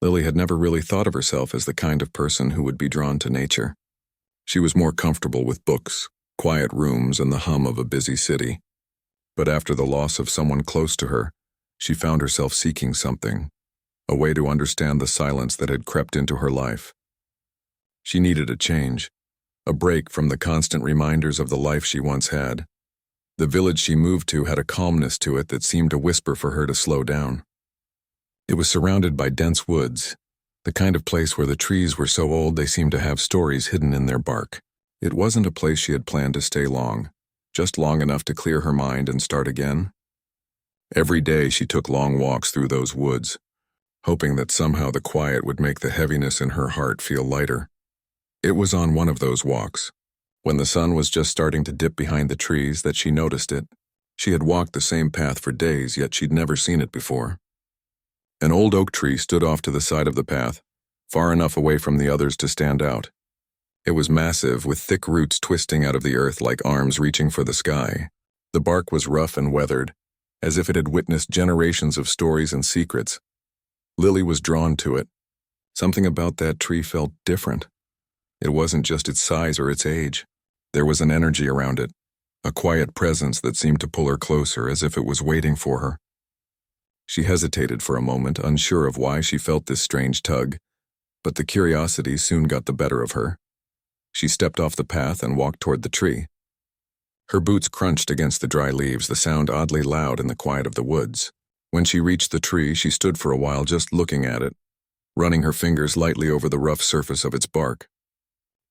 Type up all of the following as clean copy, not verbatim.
Lily had never really thought of herself as the kind of person who would be drawn to nature. She was more comfortable with books, quiet rooms, and the hum of a busy city. But after the loss of someone close to her, she found herself seeking something, a way to understand the silence that had crept into her life. She needed a change, a break from the constant reminders of the life she once had. The village she moved to had a calmness to it that seemed to whisper for her to slow down. It was surrounded by dense woods, the kind of place where the trees were so old they seemed to have stories hidden in their bark. It wasn't a place she had planned to stay long, just long enough to clear her mind and start again. Every day she took long walks through those woods, hoping that somehow the quiet would make the heaviness in her heart feel lighter. It was on one of those walks, when the sun was just starting to dip behind the trees, that she noticed it. She had walked the same path for days, yet she'd never seen it before. An old oak tree stood off to the side of the path, far enough away from the others to stand out. It was massive, with thick roots twisting out of the earth like arms reaching for the sky. The bark was rough and weathered, as if it had witnessed generations of stories and secrets. Lily was drawn to it. Something about that tree felt different. It wasn't just its size or its age. There was an energy around it, a quiet presence that seemed to pull her closer, as if it was waiting for her. She hesitated for a moment, unsure of why she felt this strange tug, but the curiosity soon got the better of her. She stepped off the path and walked toward the tree. Her boots crunched against the dry leaves, the sound oddly loud in the quiet of the woods. When she reached the tree, she stood for a while just looking at it, running her fingers lightly over the rough surface of its bark.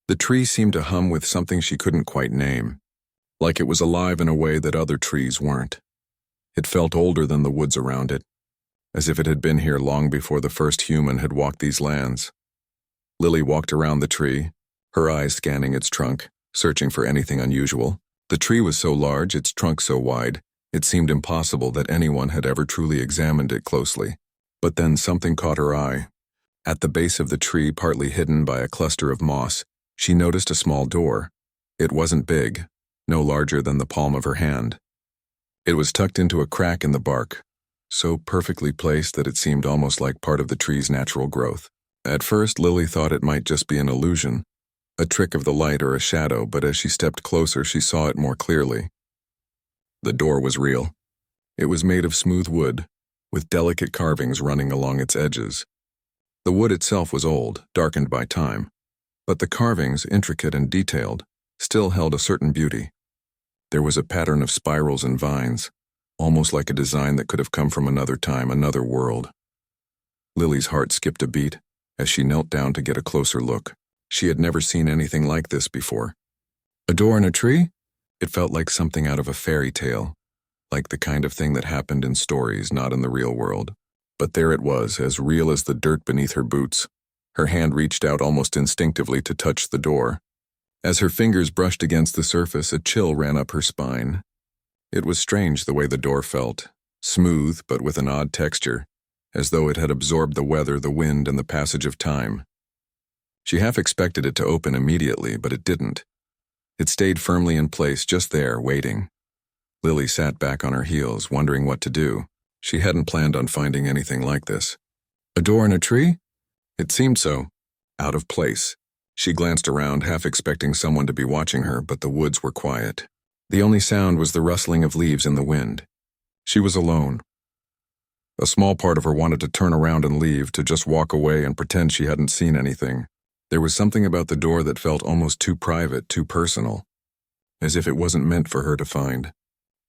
The tree seemed to hum with something she couldn't quite name, like it was alive in a way that other trees weren't. It felt older than the woods around it, as if it had been here long before the first human had walked these lands. Lily walked around the tree, her eyes scanning its trunk, searching for anything unusual. The tree was so large, its trunk so wide, it seemed impossible that anyone had ever truly examined it closely. But then something caught her eye. At the base of the tree, partly hidden by a cluster of moss, she noticed a small door. It wasn't big, no larger than the palm of her hand. It was tucked into a crack in the bark, so perfectly placed that it seemed almost like part of the tree's natural growth. At first, Lily thought it might just be an illusion, a trick of the light or a shadow, but as she stepped closer, she saw it more clearly. The door was real. It was made of smooth wood, with delicate carvings running along its edges. The wood itself was old, darkened by time, but the carvings, intricate and detailed, still held a certain beauty. There was a pattern of spirals and vines, almost like a design that could have come from another time, another world. Lily's heart skipped a beat as she knelt down to get a closer look. She had never seen anything like this before. A door in a tree? It felt like something out of a fairy tale, like the kind of thing that happened in stories, not in the real world. But there it was, as real as the dirt beneath her boots. Her hand reached out almost instinctively to touch the door. As her fingers brushed against the surface, a chill ran up her spine. It was strange the way the door felt, smooth but with an odd texture, as though it had absorbed the weather, the wind, and the passage of time. She half expected it to open immediately, but it didn't. It stayed firmly in place, just there, waiting. Lily sat back on her heels, wondering what to do. She hadn't planned on finding anything like this. A door in a tree? It seemed so. Out of place. She glanced around, half expecting someone to be watching her, but the woods were quiet. The only sound was the rustling of leaves in the wind. She was alone. A small part of her wanted to turn around and leave, to just walk away and pretend she hadn't seen anything. There was something about the door that felt almost too private, too personal, as if it wasn't meant for her to find.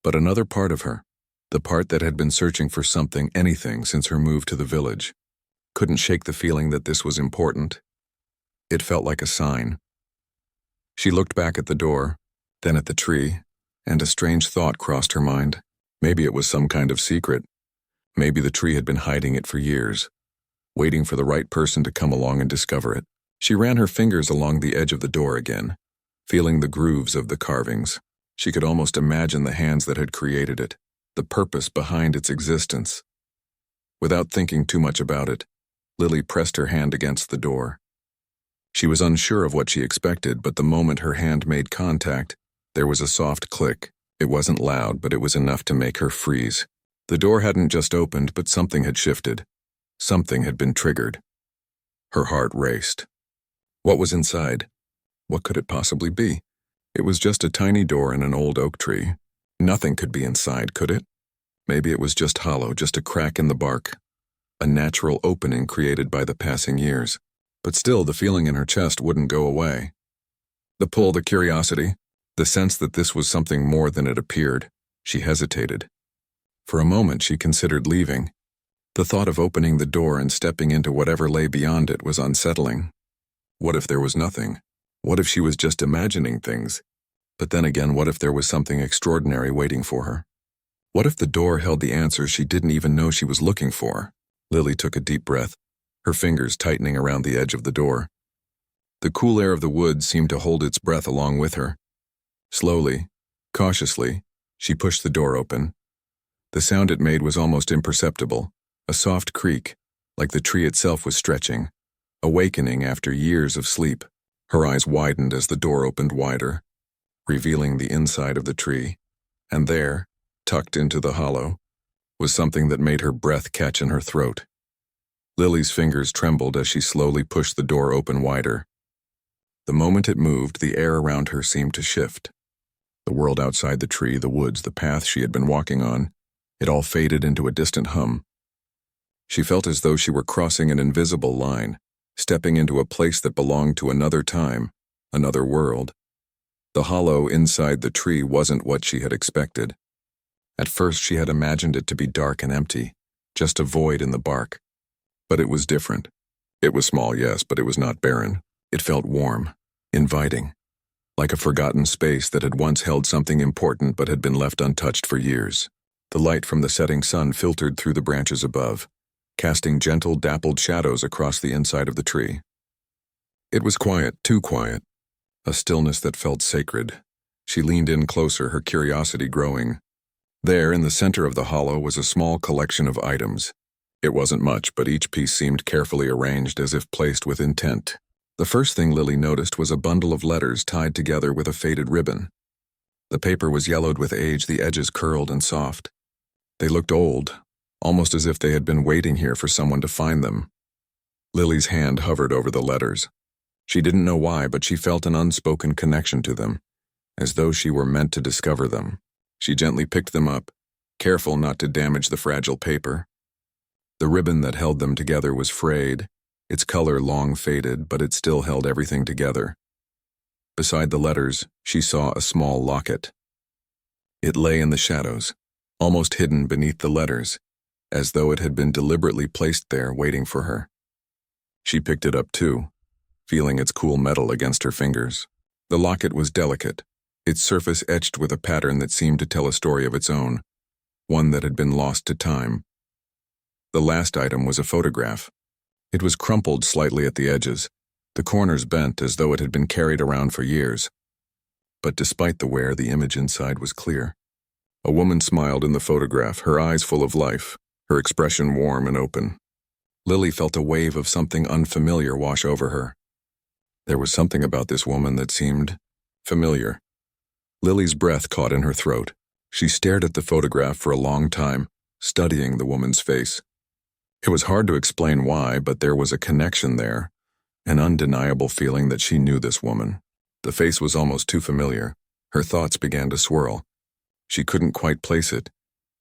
But another part of her, the part that had been searching for something, anything, since her move to the village, couldn't shake the feeling that this was important. It felt like a sign. She looked back at the door, then at the tree, and a strange thought crossed her mind. Maybe it was some kind of secret. Maybe the tree had been hiding it for years, waiting for the right person to come along and discover it. She ran her fingers along the edge of the door again, feeling the grooves of the carvings. She could almost imagine the hands that had created it, the purpose behind its existence. Without thinking too much about it, Lily pressed her hand against the door. She was unsure of what she expected, but the moment her hand made contact, there was a soft click. It wasn't loud, but it was enough to make her freeze. The door hadn't just opened, but something had shifted. Something had been triggered. Her heart raced. What was inside? What could it possibly be? It was just a tiny door in an old oak tree. Nothing could be inside, could it? Maybe it was just hollow, just a crack in the bark. A natural opening created by the passing years. But still, the feeling in her chest wouldn't go away. The pull, the curiosity, the sense that this was something more than it appeared. She hesitated. For a moment, she considered leaving. The thought of opening the door and stepping into whatever lay beyond it was unsettling. What if there was nothing? What if she was just imagining things? But then again, what if there was something extraordinary waiting for her? What if the door held the answers she didn't even know she was looking for? Lily took a deep breath, her fingers tightening around the edge of the door. The cool air of the woods seemed to hold its breath along with her. Slowly, cautiously, she pushed the door open. The sound it made was almost imperceptible, a soft creak, like the tree itself was stretching, awakening after years of sleep. Her eyes widened as the door opened wider, revealing the inside of the tree, and there, tucked into the hollow, was something that made her breath catch in her throat. Lily's fingers trembled as she slowly pushed the door open wider. The moment it moved, the air around her seemed to shift. The world outside the tree, the woods, the path she had been walking on, it all faded into a distant hum. She felt as though she were crossing an invisible line, stepping into a place that belonged to another time, another world. The hollow inside the tree wasn't what she had expected. At first she had imagined it to be dark and empty, just a void in the bark. But it was different. It was small, yes, but it was not barren. It felt warm, inviting, like a forgotten space that had once held something important but had been left untouched for years. The light from the setting sun filtered through the branches above, casting gentle, dappled shadows across the inside of the tree. It was quiet, too quiet, a stillness that felt sacred. She leaned in closer, her curiosity growing. There, in the center of the hollow, was a small collection of items. It wasn't much, but each piece seemed carefully arranged as if placed with intent. The first thing Lily noticed was a bundle of letters tied together with a faded ribbon. The paper was yellowed with age, the edges curled and soft. They looked old, almost as if they had been waiting here for someone to find them. Lily's hand hovered over the letters. She didn't know why, but she felt an unspoken connection to them, as though she were meant to discover them. She gently picked them up, careful not to damage the fragile paper. The ribbon that held them together was frayed, its color long faded, but it still held everything together. Beside the letters, she saw a small locket. It lay in the shadows, almost hidden beneath the letters, as though it had been deliberately placed there waiting for her. She picked it up too, feeling its cool metal against her fingers. The locket was delicate, its surface etched with a pattern that seemed to tell a story of its own, one that had been lost to time. The last item was a photograph. It was crumpled slightly at the edges, the corners bent as though it had been carried around for years. But despite the wear, the image inside was clear. A woman smiled in the photograph, her eyes full of life, her expression warm and open. Lily felt a wave of something unfamiliar wash over her. There was something about this woman that seemed familiar. Lily's breath caught in her throat. She stared at the photograph for a long time, studying the woman's face. It was hard to explain why, but there was a connection there, an undeniable feeling that she knew this woman. The face was almost too familiar. Her thoughts began to swirl. She couldn't quite place it,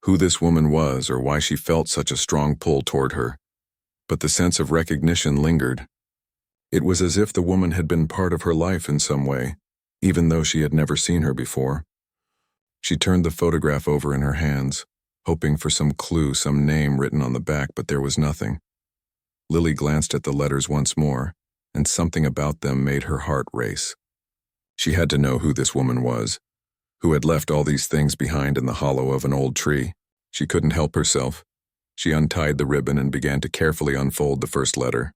who this woman was or why she felt such a strong pull toward her. But the sense of recognition lingered. It was as if the woman had been part of her life in some way, even though she had never seen her before. She turned the photograph over in her hands, hoping for some clue, some name written on the back, but there was nothing. Lily glanced at the letters once more, and something about them made her heart race. She had to know who this woman was, who had left all these things behind in the hollow of an old tree. She couldn't help herself. She untied the ribbon and began to carefully unfold the first letter.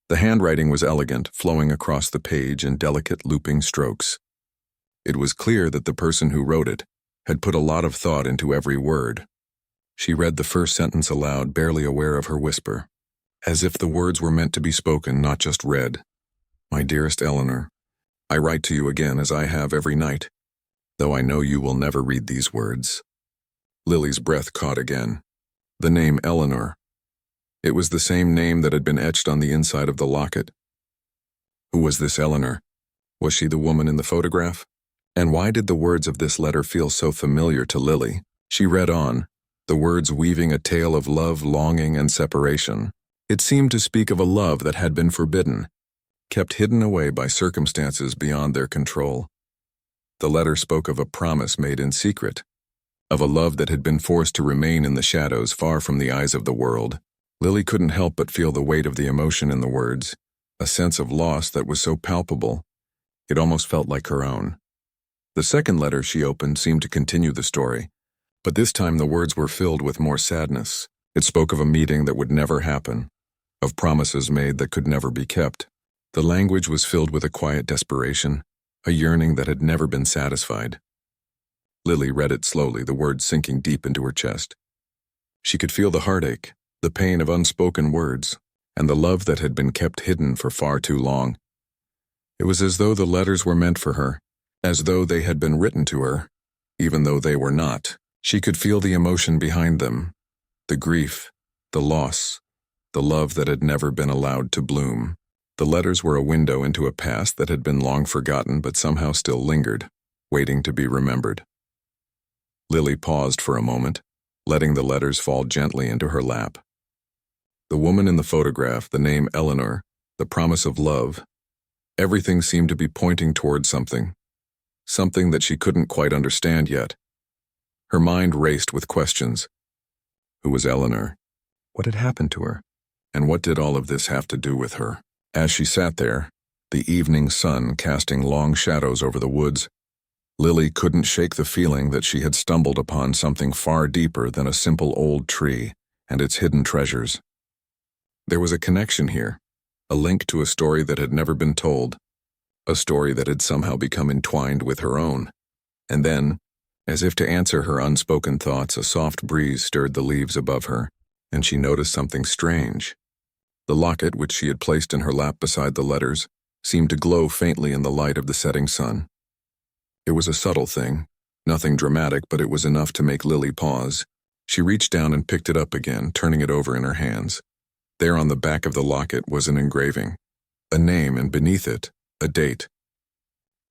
The handwriting was elegant, flowing across the page in delicate looping strokes. It was clear that the person who wrote it had put a lot of thought into every word. She read the first sentence aloud, barely aware of her whisper, as if the words were meant to be spoken, not just read. My dearest Eleanor, I write to you again as I have every night, though I know you will never read these words. Lily's breath caught again. The name Eleanor. It was the same name that had been etched on the inside of the locket. Who was this Eleanor? Was she the woman in the photograph? And why did the words of this letter feel so familiar to Lily? She read on, the words weaving a tale of love, longing, and separation. It seemed to speak of a love that had been forbidden, kept hidden away by circumstances beyond their control. The letter spoke of a promise made in secret, of a love that had been forced to remain in the shadows far from the eyes of the world. Lily couldn't help but feel the weight of the emotion in the words, a sense of loss that was so palpable, it almost felt like her own. The second letter she opened seemed to continue the story, but this time the words were filled with more sadness. It spoke of a meeting that would never happen, of promises made that could never be kept. The language was filled with a quiet desperation, a yearning that had never been satisfied. Lily read it slowly, the words sinking deep into her chest. She could feel the heartache, the pain of unspoken words, and the love that had been kept hidden for far too long. It was as though the letters were meant for her, as though they had been written to her, even though they were not. She could feel the emotion behind them, the grief, the loss, the love that had never been allowed to bloom. The letters were a window into a past that had been long forgotten but somehow still lingered, waiting to be remembered. Lily paused for a moment, letting the letters fall gently into her lap. The woman in the photograph, the name Eleanor, the promise of love, everything seemed to be pointing toward something that she couldn't quite understand yet. Her mind raced with questions. Who was Eleanor? What had happened to her? And what did all of this have to do with her? As she sat there, the evening sun casting long shadows over the woods, Lily couldn't shake the feeling that she had stumbled upon something far deeper than a simple old tree and its hidden treasures. There was a connection here, a link to a story that had never been told, a story that had somehow become entwined with her own. And then, as if to answer her unspoken thoughts, a soft breeze stirred the leaves above her, and she noticed something strange. The locket, which she had placed in her lap beside the letters, seemed to glow faintly in the light of the setting sun. It was a subtle thing, nothing dramatic, but it was enough to make Lily pause. She reached down and picked it up again, turning it over in her hands. There on the back of the locket was an engraving, a name, and beneath it, a date.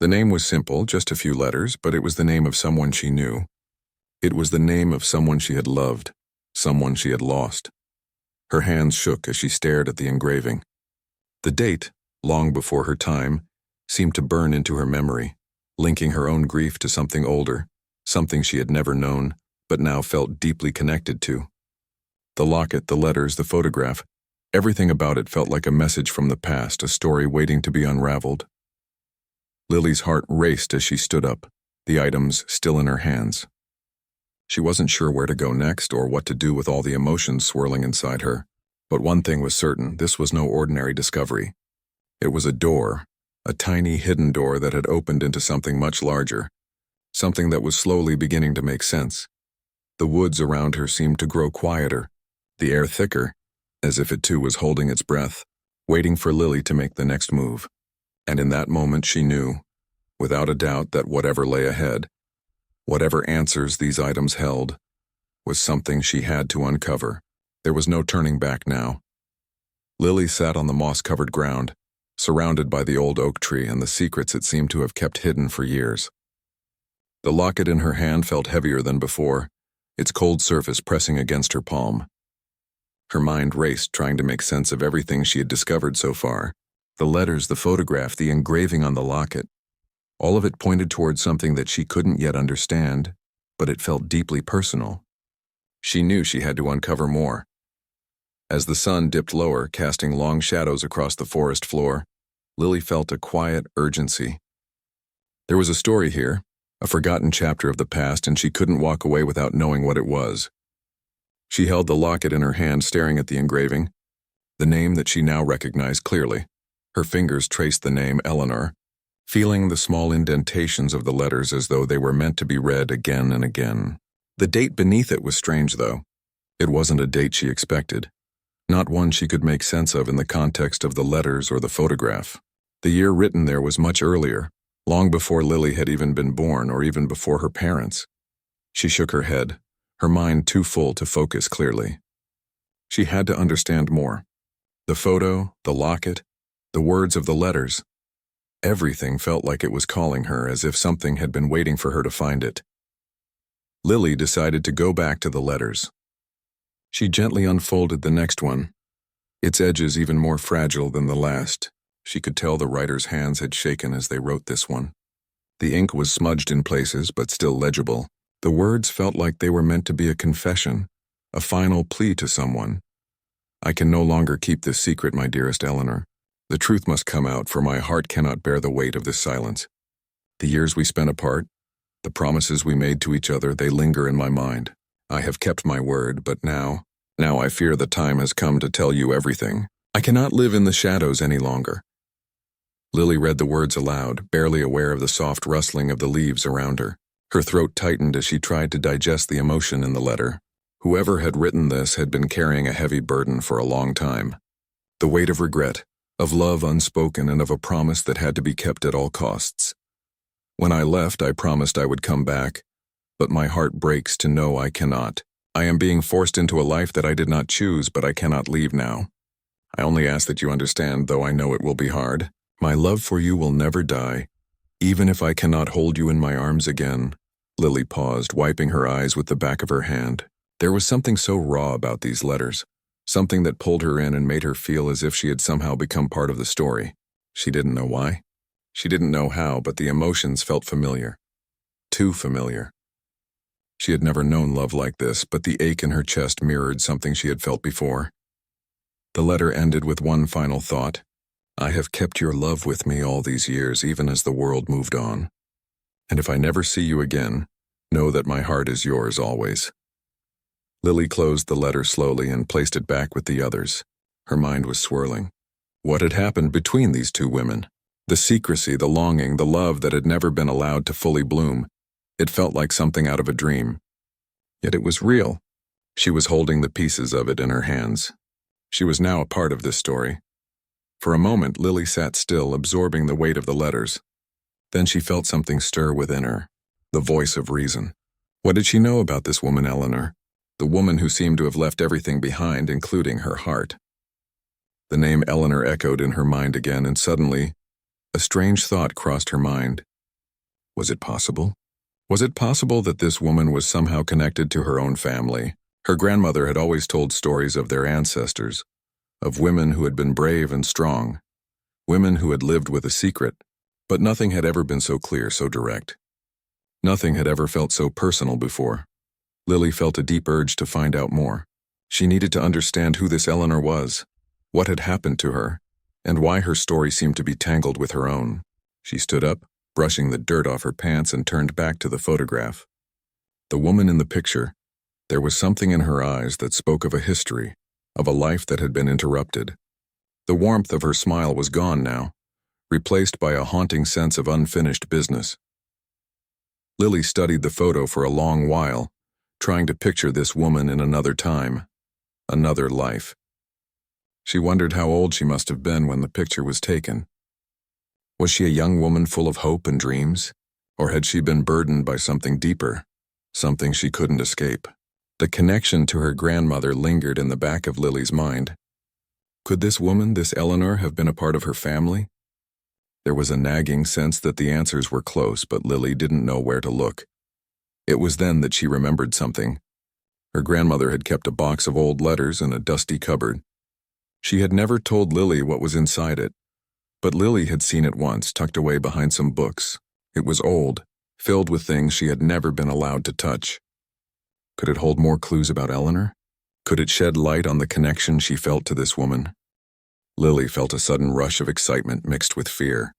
The name was simple, just a few letters, but it was the name of someone she knew. It was the name of someone she had loved, someone she had lost. Her hands shook as she stared at the engraving. The date, long before her time, seemed to burn into her memory, linking her own grief to something older, something she had never known, but now felt deeply connected to. The locket, the letters, the photograph, everything about it felt like a message from the past, a story waiting to be unraveled. Lily's heart raced as she stood up, the items still in her hands. She wasn't sure where to go next or what to do with all the emotions swirling inside her, but one thing was certain, this was no ordinary discovery. It was a door, a tiny hidden door that had opened into something much larger, something that was slowly beginning to make sense. The woods around her seemed to grow quieter, the air thicker, as if it too was holding its breath, waiting for Lily to make the next move. And in that moment she knew, without a doubt, that whatever lay ahead, whatever answers these items held, was something she had to uncover. There was no turning back now. Lily sat on the moss-covered ground, surrounded by the old oak tree and the secrets it seemed to have kept hidden for years. The locket in her hand felt heavier than before, its cold surface pressing against her palm. Her mind raced, trying to make sense of everything she had discovered so far. The letters, the photograph, the engraving on the locket. All of it pointed towards something that she couldn't yet understand, but it felt deeply personal. She knew she had to uncover more. As the sun dipped lower, casting long shadows across the forest floor, Lily felt a quiet urgency. There was a story here, a forgotten chapter of the past, and she couldn't walk away without knowing what it was. She held the locket in her hand, staring at the engraving, the name that she now recognized clearly. Her fingers traced the name Eleanor, feeling the small indentations of the letters as though they were meant to be read again and again. The date beneath it was strange, though. It wasn't a date she expected, not one she could make sense of in the context of the letters or the photograph. The year written there was much earlier, long before Lily had even been born or even before her parents. She shook her head, her mind too full to focus clearly. She had to understand more. The photo, the locket, the words of the letters. Everything felt like it was calling her, as if something had been waiting for her to find it. Lily decided to go back to the letters. She gently unfolded the next one, its edges even more fragile than the last. She could tell the writer's hands had shaken as they wrote this one. The ink was smudged in places, but still legible. The words felt like they were meant to be a confession, a final plea to someone. I can no longer keep this secret, my dearest Eleanor. The truth must come out, for my heart cannot bear the weight of this silence. The years we spent apart, the promises we made to each other, they linger in my mind. I have kept my word, but now I fear the time has come to tell you everything. I cannot live in the shadows any longer. Lily read the words aloud, barely aware of the soft rustling of the leaves around her. Her throat tightened as she tried to digest the emotion in the letter. Whoever had written this had been carrying a heavy burden for a long time. The weight of regret, of love unspoken, and of a promise that had to be kept at all costs. When I left, I promised I would come back, but my heart breaks to know I cannot. I am being forced into a life that I did not choose, but I cannot leave now. I only ask that you understand, though I know it will be hard. My love for you will never die, even if I cannot hold you in my arms again. Lily paused, wiping her eyes with the back of her hand. There was something so raw about these letters, something that pulled her in and made her feel as if she had somehow become part of the story. She didn't know why. She didn't know how, but the emotions felt familiar. Too familiar. She had never known love like this, but the ache in her chest mirrored something she had felt before. The letter ended with one final thought. I have kept your love with me all these years, even as the world moved on. And if I never see you again, know that my heart is yours always. Lily closed the letter slowly and placed it back with the others. Her mind was swirling. What had happened between these two women? The secrecy, the longing, the love that had never been allowed to fully bloom. It felt like something out of a dream. Yet it was real. She was holding the pieces of it in her hands. She was now a part of this story. For a moment, Lily sat still, absorbing the weight of the letters. Then she felt something stir within her, the voice of reason. What did she know about this woman, Eleanor? The woman who seemed to have left everything behind, including her heart. The name Eleanor echoed in her mind again, and suddenly, a strange thought crossed her mind. Was it possible? Was it possible that this woman was somehow connected to her own family? Her grandmother had always told stories of their ancestors, of women who had been brave and strong, women who had lived with a secret, but nothing had ever been so clear, so direct. Nothing had ever felt so personal before. Lily felt a deep urge to find out more. She needed to understand who this Eleanor was, what had happened to her, and why her story seemed to be tangled with her own. She stood up, brushing the dirt off her pants, and turned back to the photograph. The woman in the picture, there was something in her eyes that spoke of a history, of a life that had been interrupted. The warmth of her smile was gone now, replaced by a haunting sense of unfinished business. Lily studied the photo for a long while, trying to picture this woman in another time, another life. She wondered how old she must have been when the picture was taken. Was she a young woman full of hope and dreams, or had she been burdened by something deeper, something she couldn't escape? The connection to her grandmother lingered in the back of Lily's mind. Could this woman, this Eleanor, have been a part of her family? There was a nagging sense that the answers were close, but Lily didn't know where to look. It was then that she remembered something. Her grandmother had kept a box of old letters in a dusty cupboard. She had never told Lily what was inside it, but Lily had seen it once, tucked away behind some books. It was old, filled with things she had never been allowed to touch. Could it hold more clues about Eleanor? Could it shed light on the connection she felt to this woman? Lily felt a sudden rush of excitement mixed with fear.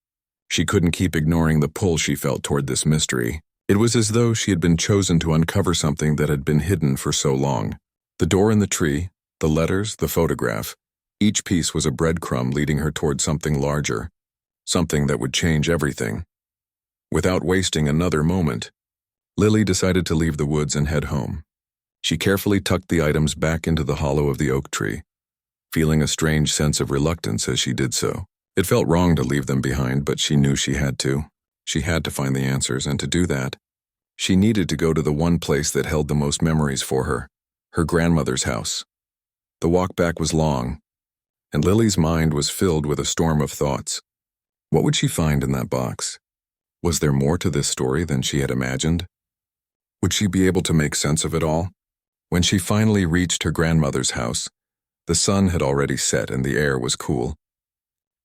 She couldn't keep ignoring the pull she felt toward this mystery. It was as though she had been chosen to uncover something that had been hidden for so long. The door in the tree, the letters, the photograph, each piece was a breadcrumb leading her toward something larger, something that would change everything. Without wasting another moment, Lily decided to leave the woods and head home. She carefully tucked the items back into the hollow of the oak tree, feeling a strange sense of reluctance as she did so. It felt wrong to leave them behind, but she knew she had to. She had to find the answers, and to do that, she needed to go to the one place that held the most memories for her, her grandmother's house. The walk back was long, and Lily's mind was filled with a storm of thoughts. What would she find in that box? Was there more to this story than she had imagined? Would she be able to make sense of it all? When she finally reached her grandmother's house, the sun had already set and the air was cool.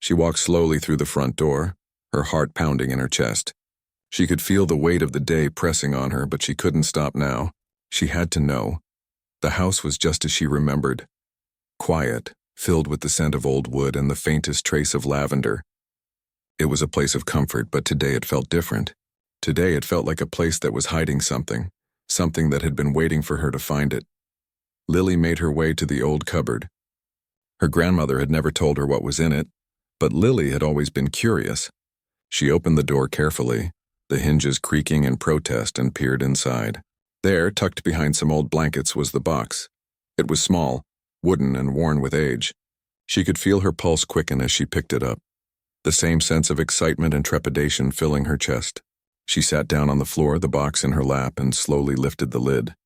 She walked slowly through the front door, her heart pounding in her chest. She could feel the weight of the day pressing on her, but she couldn't stop now. She had to know. The house was just as she remembered. Quiet, filled with the scent of old wood and the faintest trace of lavender. It was a place of comfort, but today it felt different. Today it felt like a place that was hiding something, something that had been waiting for her to find it. Lily made her way to the old cupboard. Her grandmother had never told her what was in it, but Lily had always been curious. She opened the door carefully, the hinges creaking in protest, and peered inside. There, tucked behind some old blankets, was the box. It was small, wooden and worn with age. She could feel her pulse quicken as she picked it up, the same sense of excitement and trepidation filling her chest. She sat down on the floor, the box in her lap, and slowly lifted the lid.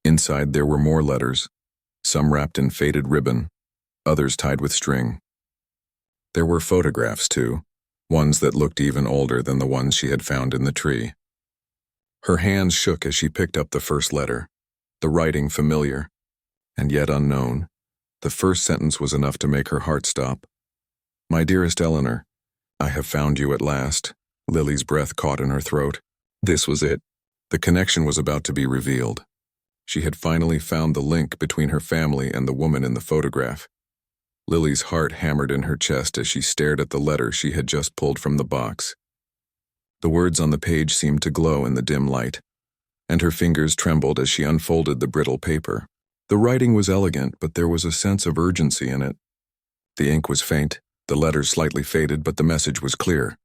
Inside there were more letters, some wrapped in faded ribbon, others tied with string. There were photographs, too, ones that looked even older than the ones she had found in the tree. Her hands shook as she picked up the first letter, the writing familiar, and yet unknown. The first sentence was enough to make her heart stop. "My dearest Eleanor, I have found you at last." Lily's breath caught in her throat. This was it. The connection was about to be revealed. She had finally found the link between her family and the woman in the photograph. Lily's heart hammered in her chest as she stared at the letter she had just pulled from the box. The words on the page seemed to glow in the dim light, and her fingers trembled as she unfolded the brittle paper. The writing was elegant, but there was a sense of urgency in it. The ink was faint, the letters slightly faded, but the message was clear.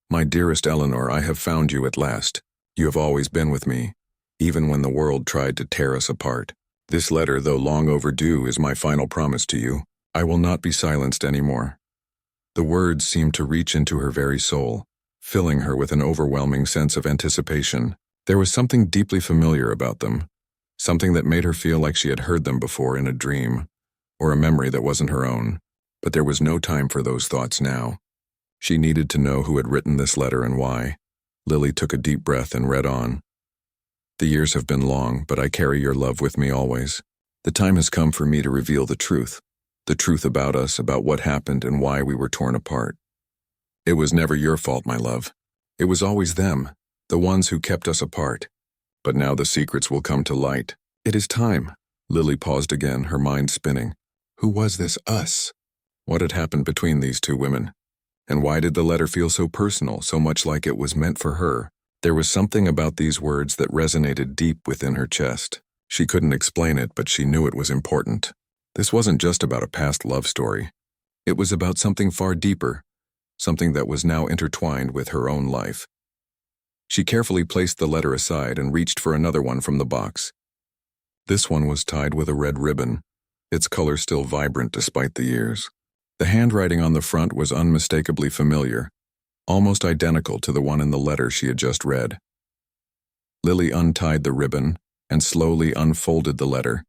"My dearest Eleanor, I have found you at last. You have always been with me, even when the world tried to tear us apart. This letter, though long overdue, is my final promise to you. I will not be silenced anymore." The words seemed to reach into her very soul, filling her with an overwhelming sense of anticipation. There was something deeply familiar about them, something that made her feel like she had heard them before in a dream, or a memory that wasn't her own. But there was no time for those thoughts now. She needed to know who had written this letter and why. Lily took a deep breath and read on. "The years have been long, but I carry your love with me always. The time has come for me to reveal the truth about us, about what happened and why we were torn apart. It was never your fault, my love. It was always them, the ones who kept us apart. But now the secrets will come to light. It is time." Lily paused again, her mind spinning. Who was this us? What had happened between these two women? And why did the letter feel so personal, so much like it was meant for her? There was something about these words that resonated deep within her chest. She couldn't explain it, but she knew it was important. This wasn't just about a past love story. It was about something far deeper, something that was now intertwined with her own life. She carefully placed the letter aside and reached for another one from the box. This one was tied with a red ribbon, its color still vibrant despite the years. The handwriting on the front was unmistakably familiar, almost identical to the one in the letter she had just read. Lily untied the ribbon and slowly unfolded the letter,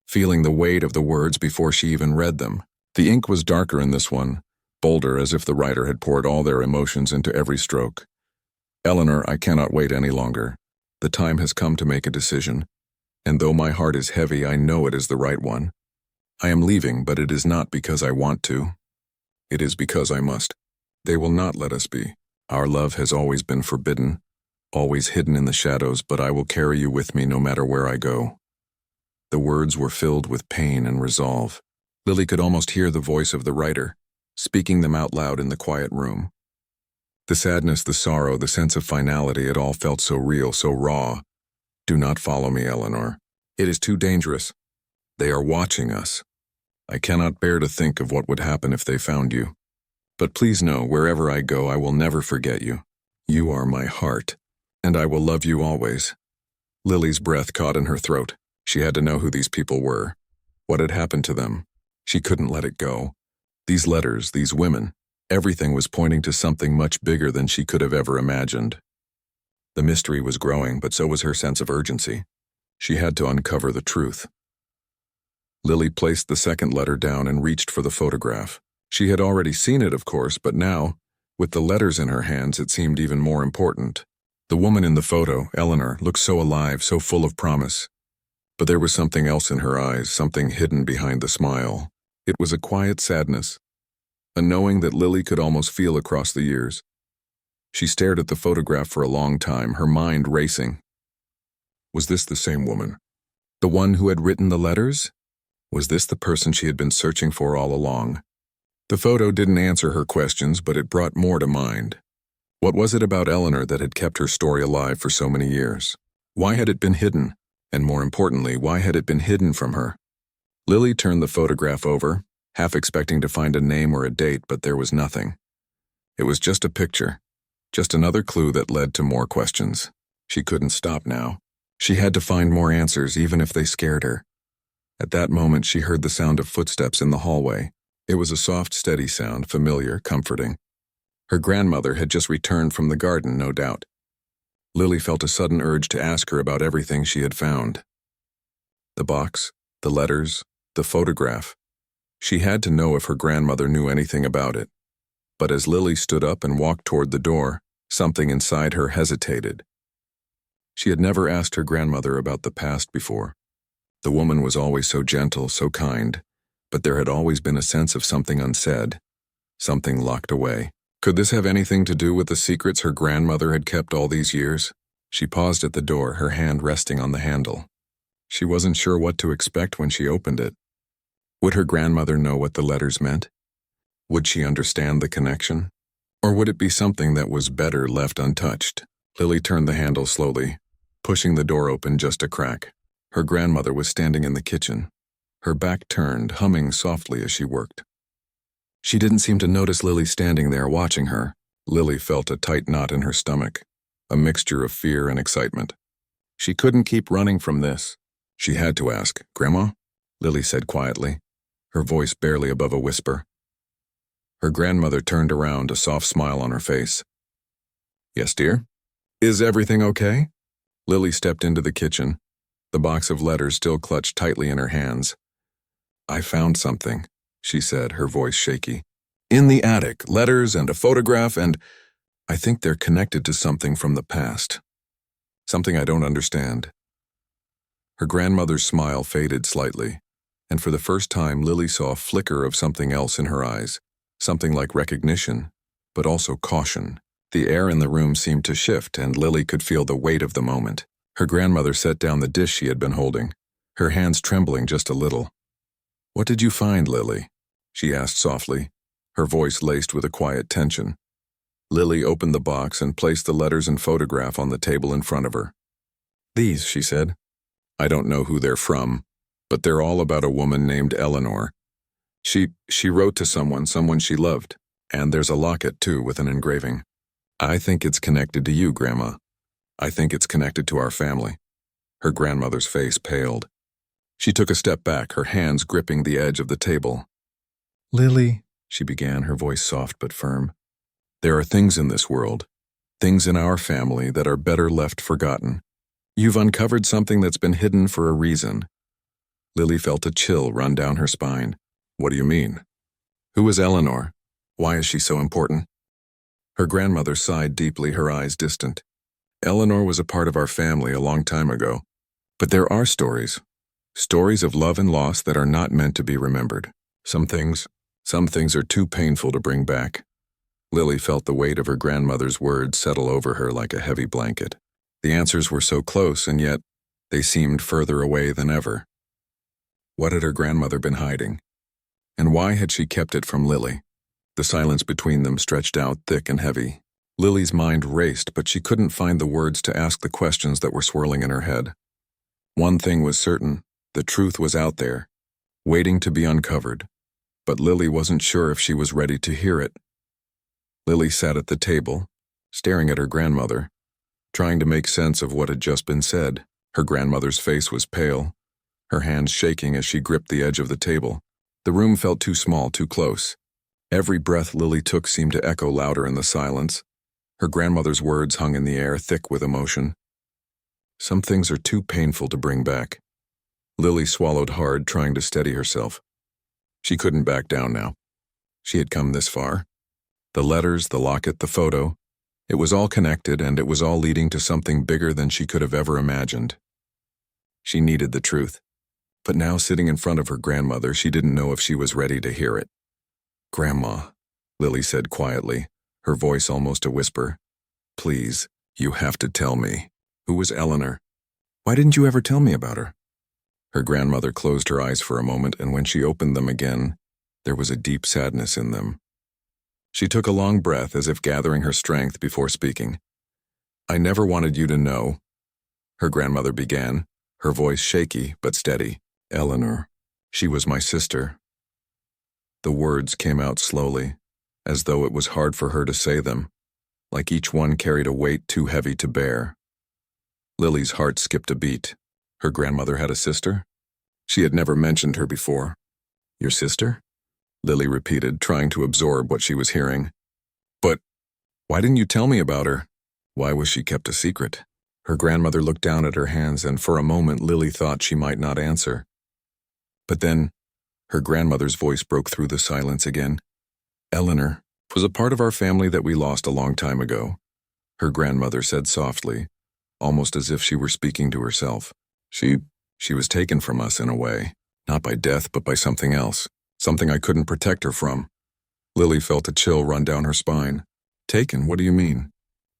feeling the weight of the words before she even read them. The ink was darker in this one, bolder, as if the writer had poured all their emotions into every stroke. "Eleanor, I cannot wait any longer. The time has come to make a decision, and though my heart is heavy, I know it is the right one. I am leaving, but it is not because I want to. It is because I must. They will not let us be. Our love has always been forbidden, always hidden in the shadows, but I will carry you with me no matter where I go." The words were filled with pain and resolve. Lily could almost hear the voice of the writer, speaking them out loud in the quiet room. The sadness, the sorrow, the sense of finality, it all felt so real, so raw. "Do not follow me, Eleanor. It is too dangerous. They are watching us. I cannot bear to think of what would happen if they found you. But please know, wherever I go, I will never forget you. You are my heart, and I will love you always." Lily's breath caught in her throat. She had to know who these people were. What had happened to them? She couldn't let it go. These letters, these women, everything was pointing to something much bigger than she could have ever imagined. The mystery was growing, but so was her sense of urgency. She had to uncover the truth. Lily placed the second letter down and reached for the photograph. She had already seen it, of course, but now, with the letters in her hands, it seemed even more important. The woman in the photo, Eleanor, looked so alive, so full of promise. But there was something else in her eyes, something hidden behind the smile. It was a quiet sadness, a knowing that Lily could almost feel across the years. She stared at the photograph for a long time, her mind racing. Was this the same woman? The one who had written the letters? Was this the person she had been searching for all along? The photo didn't answer her questions, but it brought more to mind. What was it about Eleanor that had kept her story alive for so many years? Why had it been hidden? And more importantly, why had it been hidden from her? Lily turned the photograph over, half expecting to find a name or a date, but there was nothing. It was just a picture, just another clue that led to more questions. She couldn't stop now. She had to find more answers, even if they scared her. At that moment, she heard the sound of footsteps in the hallway. It was a soft, steady sound, familiar, comforting. Her grandmother had just returned from the garden, no doubt. Lily felt a sudden urge to ask her about everything she had found. The box, the letters, the photograph. She had to know if her grandmother knew anything about it. But as Lily stood up and walked toward the door, something inside her hesitated. She had never asked her grandmother about the past before. The woman was always so gentle, so kind, but there had always been a sense of something unsaid, something locked away. Could this have anything to do with the secrets her grandmother had kept all these years? She paused at the door, her hand resting on the handle. She wasn't sure what to expect when she opened it. Would her grandmother know what the letters meant? Would she understand the connection? Or would it be something that was better left untouched? Lily turned the handle slowly, pushing the door open just a crack. Her grandmother was standing in the kitchen, her back turned, humming softly as she worked. She didn't seem to notice Lily standing there watching her. Lily felt a tight knot in her stomach, a mixture of fear and excitement. She couldn't keep running from this. She had to ask, "Grandma?" Lily said quietly, her voice barely above a whisper. Her grandmother turned around, a soft smile on her face. "Yes, dear? Is everything okay?" Lily stepped into the kitchen, the box of letters still clutched tightly in her hands. "I found something," she said, her voice shaky. "In the attic, letters and a photograph, and I think they're connected to something from the past. Something I don't understand." Her grandmother's smile faded slightly, and for the first time Lily saw a flicker of something else in her eyes, something like recognition, but also caution. The air in the room seemed to shift, and Lily could feel the weight of the moment. Her grandmother set down the dish she had been holding, her hands trembling just a little. "What did you find, Lily?" she asked softly, her voice laced with a quiet tension. Lily opened the box and placed the letters and photograph on the table in front of her. "These," she said. "I don't know who they're from, but they're all about a woman named Eleanor. She wrote to someone she loved, and there's a locket, too, with an engraving. I think it's connected to you, Grandma. I think it's connected to our family." Her grandmother's face paled. She took a step back, her hands gripping the edge of the table. "Lily," she began, her voice soft but firm. "There are things in this world, things in our family that are better left forgotten. You've uncovered something that's been hidden for a reason." Lily felt a chill run down her spine. "What do you mean? Who is Eleanor? Why is she so important?" Her grandmother sighed deeply, her eyes distant. "Eleanor was a part of our family a long time ago. But there are stories of love and loss that are not meant to be remembered. Some things are too painful to bring back." Lily felt the weight of her grandmother's words settle over her like a heavy blanket. The answers were so close, and yet they seemed further away than ever. What had her grandmother been hiding? And why had she kept it from Lily? The silence between them stretched out thick and heavy. Lily's mind raced, but she couldn't find the words to ask the questions that were swirling in her head. One thing was certain, the truth was out there, waiting to be uncovered, but Lily wasn't sure if she was ready to hear it. Lily sat at the table, staring at her grandmother, trying to make sense of what had just been said. Her grandmother's face was pale, her hands shaking as she gripped the edge of the table. The room felt too small, too close. Every breath Lily took seemed to echo louder in the silence. Her grandmother's words hung in the air, thick with emotion. "Some things are too painful to bring back." Lily swallowed hard, trying to steady herself. She couldn't back down now. She had come this far. The letters, the locket, the photo. It was all connected, and it was all leading to something bigger than she could have ever imagined. She needed the truth. But now, sitting in front of her grandmother, she didn't know if she was ready to hear it. "Grandma," Lily said quietly, her voice almost a whisper. "Please, you have to tell me. Who was Eleanor? Why didn't you ever tell me about her?" Her grandmother closed her eyes for a moment, and when she opened them again, there was a deep sadness in them. She took a long breath as if gathering her strength before speaking. "I never wanted you to know," her grandmother began, her voice shaky but steady. "Eleanor, she was my sister." The words came out slowly, as though it was hard for her to say them, like each one carried a weight too heavy to bear. Lily's heart skipped a beat. Her grandmother had a sister? She had never mentioned her before. "Your sister?" Lily repeated, trying to absorb what she was hearing. "But why didn't you tell me about her? Why was she kept a secret?" Her grandmother looked down at her hands, and for a moment Lily thought she might not answer. But then, her grandmother's voice broke through the silence again. "Eleanor was a part of our family that we lost a long time ago," her grandmother said softly, almost as if she were speaking to herself. She was taken from us in a way, not by death but by something else, something I couldn't protect her from." Lily felt a chill run down her spine. "Taken? What do you mean?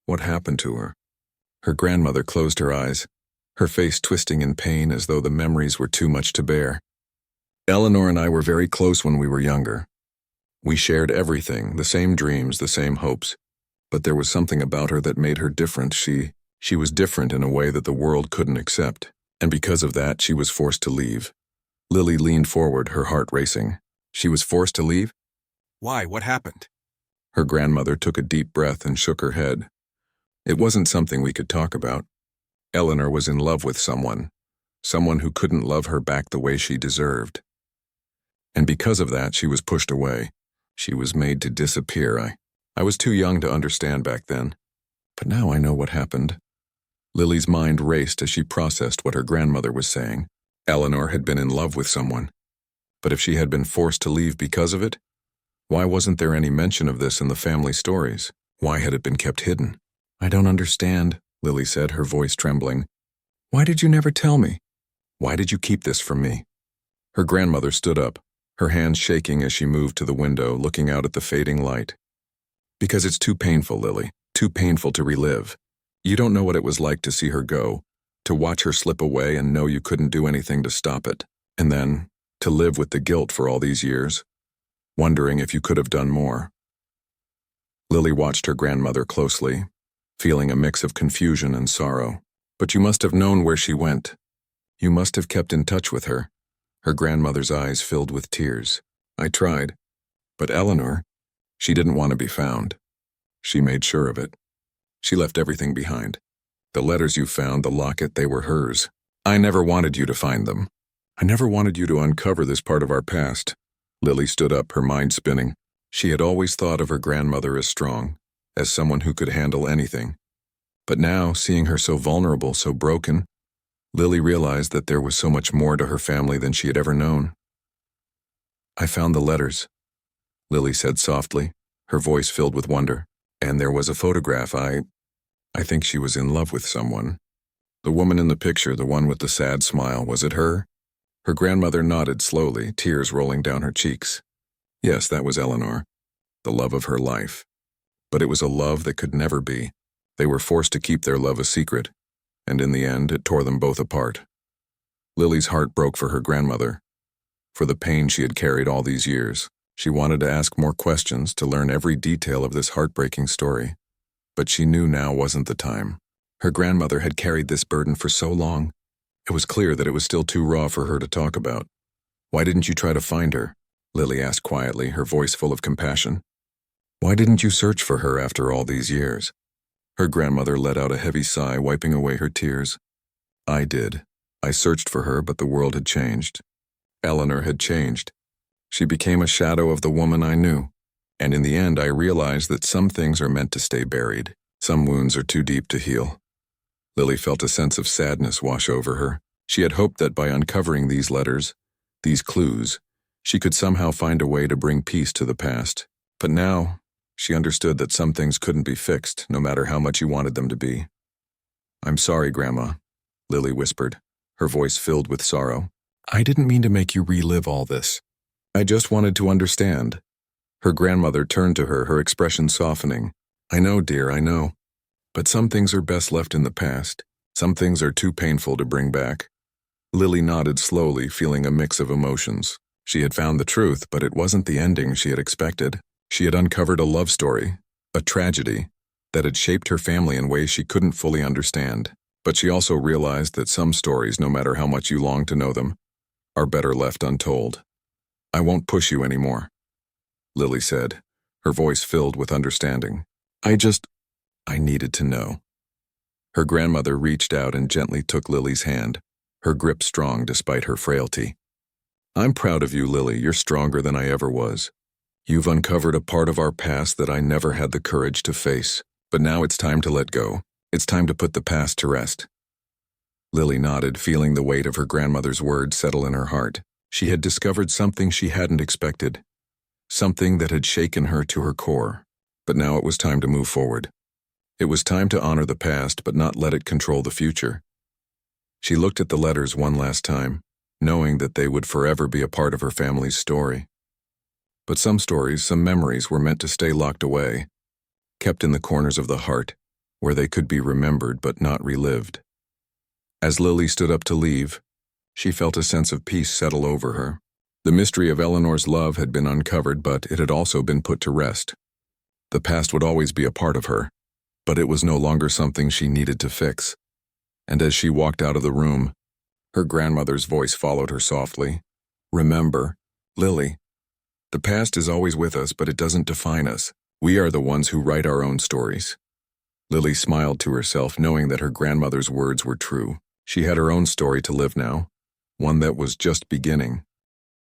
What happened to her?" Her grandmother closed her eyes, her face twisting in pain as though the memories were too much to bear. "Eleanor and I were very close when we were younger. We shared everything, the same dreams, the same hopes. But there was something about her that made her different. She was different in a way that the world couldn't accept. And because of that, she was forced to leave." Lily leaned forward, her heart racing. "She was forced to leave? Why? What happened?" Her grandmother took a deep breath and shook her head. "It wasn't something we could talk about. Eleanor was in love with someone who couldn't love her back the way she deserved. And because of that, she was pushed away. She was made to disappear. I was too young to understand back then. But now I know what happened." Lily's mind raced as she processed what her grandmother was saying. Eleanor had been in love with someone. But if she had been forced to leave because of it, why wasn't there any mention of this in the family stories? Why had it been kept hidden? "I don't understand," Lily said, her voice trembling. "Why did you never tell me? Why did you keep this from me?" Her grandmother stood up, her hands shaking as she moved to the window, looking out at the fading light. "Because it's too painful, Lily, too painful to relive. You don't know what it was like to see her go, to watch her slip away and know you couldn't do anything to stop it, and then to live with the guilt for all these years, wondering if you could have done more." Lily watched her grandmother closely, feeling a mix of confusion and sorrow. "But you must have known where she went. You must have kept in touch with her." Her grandmother's eyes filled with tears. "I tried. But Eleanor, she didn't want to be found. She made sure of it. She left everything behind. The letters you found, the locket, they were hers. I never wanted you to find them. I never wanted you to uncover this part of our past." Lily stood up, her mind spinning. She had always thought of her grandmother as strong, as someone who could handle anything. But now, seeing her so vulnerable, so broken, Lily realized that there was so much more to her family than she had ever known. "I found the letters," Lily said softly, her voice filled with wonder. "And there was a photograph. I think she was in love with someone. The woman in the picture, the one with the sad smile, was it her?" Her grandmother nodded slowly, tears rolling down her cheeks. "Yes, that was Eleanor, the love of her life. But it was a love that could never be. They were forced to keep their love a secret, and in the end, it tore them both apart." Lily's heart broke for her grandmother, for the pain she had carried all these years. She wanted to ask more questions, to learn every detail of this heartbreaking story. But she knew now wasn't the time. Her grandmother had carried this burden for so long. It was clear that it was still too raw for her to talk about. "Why didn't you try to find her?" Lily asked quietly, her voice full of compassion. "Why didn't you search for her after all these years?" Her grandmother let out a heavy sigh, wiping away her tears. "I did. I searched for her, but the world had changed. Eleanor had changed. She became a shadow of the woman I knew. And in the end, I realized that some things are meant to stay buried. Some wounds are too deep to heal." Lily felt a sense of sadness wash over her. She had hoped that by uncovering these letters, these clues, she could somehow find a way to bring peace to the past. But now, she understood that some things couldn't be fixed, no matter how much you wanted them to be. "I'm sorry, Grandma," Lily whispered, her voice filled with sorrow. "I didn't mean to make you relive all this. I just wanted to understand." Her grandmother turned to her, her expression softening. "I know, dear, I know. But some things are best left in the past. Some things are too painful to bring back." Lily nodded slowly, feeling a mix of emotions. She had found the truth, but it wasn't the ending she had expected. She had uncovered a love story, a tragedy, that had shaped her family in ways she couldn't fully understand. But she also realized that some stories, no matter how much you long to know them, are better left untold. "I won't push you anymore," Lily said, her voice filled with understanding. I needed to know." Her grandmother reached out and gently took Lily's hand, her grip strong despite her frailty. "I'm proud of you, Lily. You're stronger than I ever was. You've uncovered a part of our past that I never had the courage to face. But now it's time to let go. It's time to put the past to rest." Lily nodded, feeling the weight of her grandmother's words settle in her heart. She had discovered something she hadn't expected, something that had shaken her to her core. But now it was time to move forward. It was time to honor the past but not let it control the future. She looked at the letters one last time, knowing that they would forever be a part of her family's story. But some stories, some memories were meant to stay locked away, kept in the corners of the heart, where they could be remembered but not relived. As Lily stood up to leave, she felt a sense of peace settle over her. The mystery of Eleanor's love had been uncovered, but it had also been put to rest. The past would always be a part of her, but it was no longer something she needed to fix. And as she walked out of the room, her grandmother's voice followed her softly. "Remember, Lily, the past is always with us, but it doesn't define us. We are the ones who write our own stories." Lily smiled to herself, knowing that her grandmother's words were true. She had her own story to live now, one that was just beginning.